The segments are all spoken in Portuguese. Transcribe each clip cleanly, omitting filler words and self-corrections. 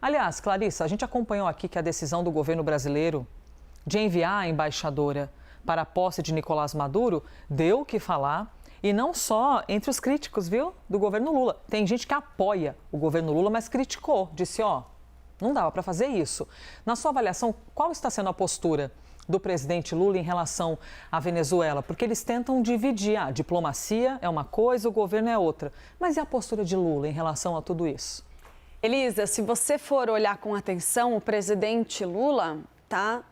Aliás, Clarissa, a gente acompanhou aqui que a decisão do governo brasileiro de enviar a embaixadora para a posse de Nicolás Maduro deu o que falar, e não só entre os críticos, viu, do governo Lula. Tem gente que apoia o governo Lula, mas criticou, disse, não dava para fazer isso. Na sua avaliação, qual está sendo a postura do presidente Lula em relação à Venezuela? Porque eles tentam dividir, a diplomacia é uma coisa, o governo é outra. Mas e a postura de Lula em relação a tudo isso? Elisa, se você for olhar com atenção, o presidente Lula está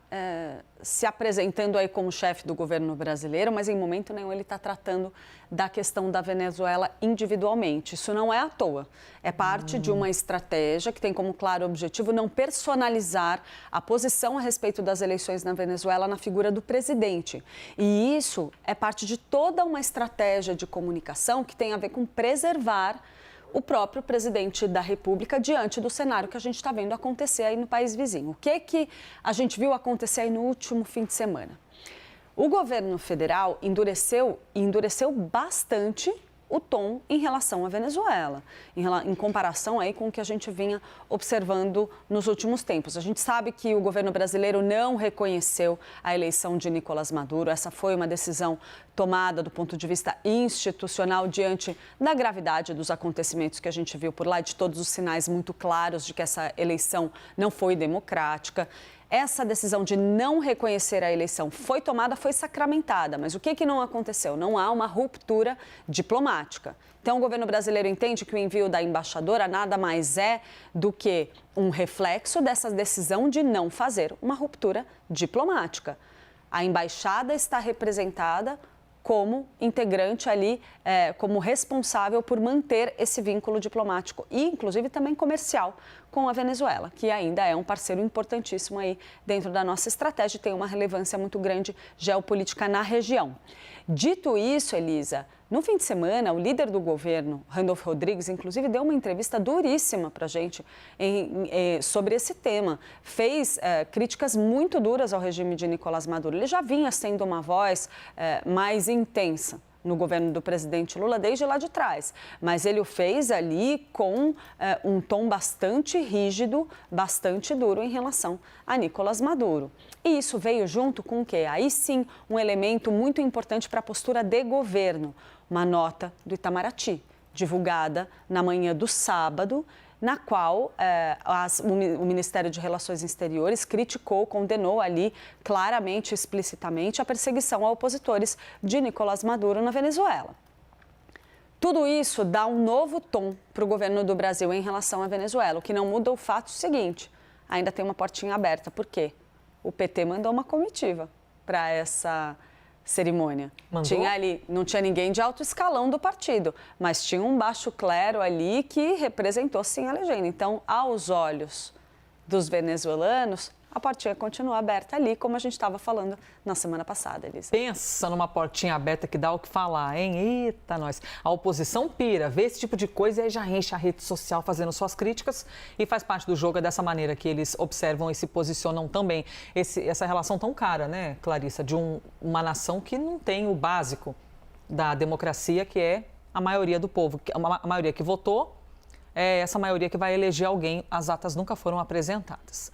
se apresentando aí como chefe do governo brasileiro, mas em momento nenhum ele está tratando da questão da Venezuela individualmente. Isso não é à toa. É parte de uma estratégia que tem como claro objetivo não personalizar a posição a respeito das eleições na Venezuela na figura do presidente. E isso é parte de toda uma estratégia de comunicação que tem a ver com preservar o próprio presidente da República diante do cenário que a gente está vendo acontecer aí no país vizinho. O que a gente viu acontecer aí no último fim de semana? O governo federal endureceu bastante o tom em relação à Venezuela, em comparação aí com o que a gente vinha observando nos últimos tempos. A gente sabe que o governo brasileiro não reconheceu a eleição de Nicolás Maduro. Essa foi uma decisão tomada do ponto de vista institucional diante da gravidade dos acontecimentos que a gente viu por lá, de todos os sinais muito claros de que essa eleição não foi democrática. Essa decisão de não reconhecer a eleição foi tomada, foi sacramentada, mas o que não aconteceu? Não há uma ruptura diplomática. Então, o governo brasileiro entende que o envio da embaixadora nada mais é do que um reflexo dessa decisão de não fazer uma ruptura diplomática. A embaixada está representada como integrante ali, como responsável por manter esse vínculo diplomático e, inclusive, também comercial com a Venezuela, que ainda é um parceiro importantíssimo aí dentro da nossa estratégia e tem uma relevância muito grande geopolítica na região. Dito isso, Elisa, no fim de semana, o líder do governo, Randolfo Rodrigues, inclusive, deu uma entrevista duríssima para a gente sobre esse tema. Fez críticas muito duras ao regime de Nicolás Maduro. Ele já vinha sendo uma voz mais intensa no governo do presidente Lula desde lá de trás, mas ele o fez ali com um tom bastante rígido, bastante duro em relação a Nicolás Maduro. E isso veio junto com o quê? Aí sim, um elemento muito importante para a postura de governo, uma nota do Itamaraty, divulgada na manhã do sábado, na qual o Ministério de Relações Exteriores criticou, condenou ali claramente, explicitamente, a perseguição a opositores de Nicolás Maduro na Venezuela. Tudo isso dá um novo tom para o governo do Brasil em relação à Venezuela, o que não muda o fato seguinte: ainda tem uma portinha aberta. Por quê? O PT mandou uma comitiva para essa cerimônia. Tinha ali, não tinha ninguém de alto escalão do partido, mas tinha um baixo clero ali que representou sim a legenda. Então, aos olhos dos venezuelanos, a portinha continua aberta ali, como a gente estava falando na semana passada, Elisa. Pensa numa portinha aberta que dá o que falar, hein? Eita, nós. A oposição pira, vê esse tipo de coisa e aí já enche a rede social fazendo suas críticas e faz parte do jogo. É dessa maneira que eles observam e se posicionam também. Essa relação tão cara, né, Clarissa, de uma nação que não tem o básico da democracia, que é a maioria do povo, a maioria que votou, é essa maioria que vai eleger alguém. As atas nunca foram apresentadas.